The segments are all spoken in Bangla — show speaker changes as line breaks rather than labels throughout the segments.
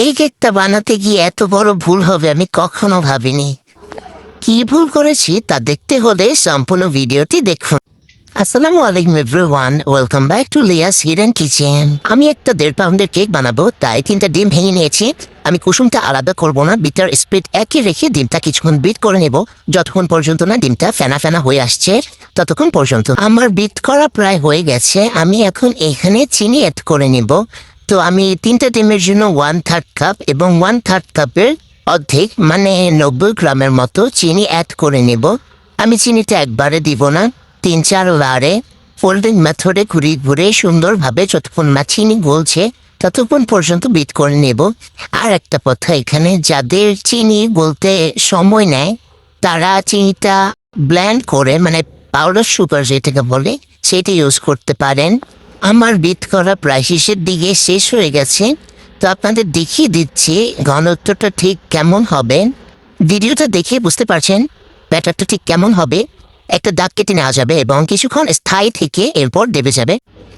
এই কেকটা বানাতে গিয়ে এত বড় ভুল হবে আমি কখনো ভাবিনি। কি ভুল করেছি তা দেখতে হলে সম্পূর্ণ ভিডিওটি দেখুন। আসসালামু আলাইকুম everyone, welcome back to Lia's hidden kitchen. আমি একটা 1.5 পাউন্ডের কেক বানাবো, তাই 3টা ডিম ভেঙে নিয়েছি। আমি কুসুমটা আলাদা করব না, বিটার স্পিড একই রেখে ডিমটা কিছুক্ষণ বিট করে নেব, যতক্ষণ পর্যন্ত না ডিমটা ফেনা ফেনা হয়ে আসছে ততক্ষণ পর্যন্ত। আমার বিট করা প্রায় হয়ে গেছে। আমি এখন এখানে চিনি অ্যাড করে নেব। তো আমি 3টা ডিমের জন্য 1/3 কাপ এবং 1/3 কাপের অর্ধেক মানে 90 গ্রামের মতো চিনি অ্যাড করে নেব। আমি চিনিটা একবারে দিব না, 3-4 লারে ফোল্ডিং মেথডে ঘুরিয়ে ঘুরে সুন্দরভাবে যতক্ষণ না চিনি গলছে ততক্ষণ পর্যন্ত বিট করে নেব। আর একটা কথা, এখানে যাদের চিনি গলতে সময় নেয় তারা চিনিটা ব্লেন্ড করে মানে পাউডার সুগার যেটাকে বলে সেটা ইউজ করতে পারেন। আমার বিট করা প্রায় শেষের দিকে শেষ হয়ে গেছে, তো আপনাদের দেখিয়ে দিচ্ছি ঘনত্বটা ঠিক কেমন হবে। ভিডিওটা দেখে বুঝতে পারছেন ব্যাটারটা ঠিক কেমন হবে। একটা দাগ কেটে নেওয়া যাবে এবং কিছুক্ষণ স্থায়ী থেকে এরপর দেবে যাবে।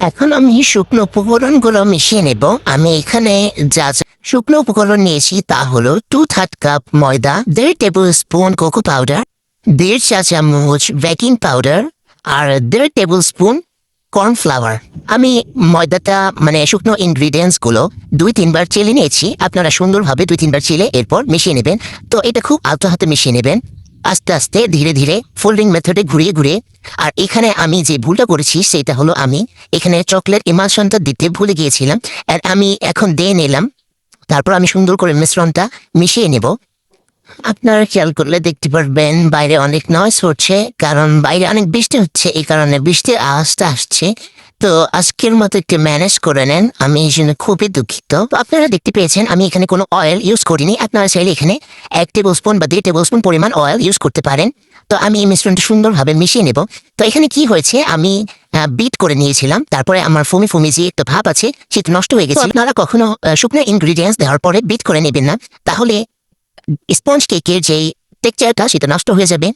এখন আমি শুকনো উপকরণগুলো মিশিয়ে নেব। আমি এখানে যা যা শুকনো উপকরণ নিয়েছি তা হলো 2/3 কাপ ময়দা, 1.5 টেবিল স্পুন কোকো পাউডার, 1.5 চা চামচ বেকিং পাউডার আর 1.5 টেবিল স্পুন কর্নফ্লাওয়ার। আমি ময়দাটা মানে শুকনো ইনগ্রিডিয়েন্টসগুলো 2-3 বার চেলে নিয়েছি। আপনারা সুন্দরভাবে 2-3 বার চেলে এরপর মিশিয়ে নেবেন। তো এটা খুব আলতো হাতে মিশিয়ে নেবেন, আস্তে আস্তে ধীরে ধীরে ফোল্ডিং মেথডে ঘুরিয়ে ঘুরিয়ে। আর এখানে আমি যে ভুলটা করেছি সেটা হলো আমি এখানে চকলেট ইমালশনটা দিতে ভুলে গিয়েছিলাম। আর আমি এখন দিয়ে নিলাম, তারপর আমি সুন্দর করে মিশ্রণটা মিশিয়ে নেব। আপনারা খেয়াল করলে দেখতে পারবেন বাইরে অনেক নয়েজ হচ্ছে, কারণ বাইরে অনেক বৃষ্টি হচ্ছে, এই কারণে বৃষ্টির আওয়াজটা আসছে। তো আজকের মতো একটু ম্যানেজ করে নেন, আমি এই জন্য খুবই দুঃখিত। তো আপনারা দেখতে পেয়েছেন আমি এখানে কোনো অয়েল ইউজ করিনি। আপনারা চাইলে এখানে 1 টেবিল স্পুন বা 1.5 টেবিল স্পুন পরিমাণ অয়েল ইউজ করতে পারেন। তো আমি এই মিশ্রণটা সুন্দরভাবে মিশিয়ে নেব। তো এখানে কি হয়েছে, আমি বিট করে নিয়েছিলাম, তারপরে আমার ফুমি ফুমি যে একটা ভাব আছে সেটা নষ্ট হয়ে গেছে। আপনারা কখনো শুকনো ইনগ্রিডিয়েন্টস দেওয়ার পরে বিট করে নেবেন না, তাহলে স্পঞ্জ কেকের যেই টেক্সচারটা সেটা নষ্ট হয়ে যাবে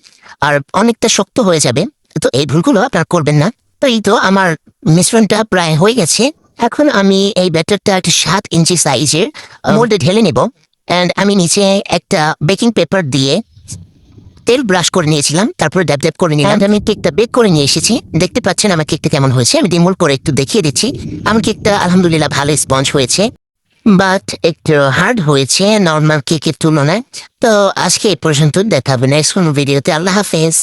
আর অনেকটা শক্ত হয়ে যাবে। তো এই ভুলগুলো আপনারা করবেন না। তো এই তো আমার মিশ্রণটা প্রায় হয়ে গেছে। এখন আমি এই ব্যাটারটা একটা 7 ইঞ্চি সাইজের মোল্ডে ঢেলে নেব। অ্যান্ড আমি নিচে একটা বেকিং পেপার দিয়ে তেল ব্রাশ করে নিয়েছিলাম, তারপরে ড্যাব ড্যাব করে নিলাম। আমি কেকটা বেক করে নিয়ে এসেছি, দেখতে পাচ্ছেন আমার কেকটা কেমন হয়েছে। আমি ডিমোল্ড করে একটু দেখিয়ে দিচ্ছি। আমার কেকটা আলহামদুলিল্লাহ ভালো স্পঞ্জ হয়েছে, বাট একটু হার্ড হয়েছে নর্মাল কেকের তুলনায়। তো আজকে এই পর্যন্ত, দেখাবেন নেক্সট কোনো ভিডিওতে। আল্লাহ হাফেজ।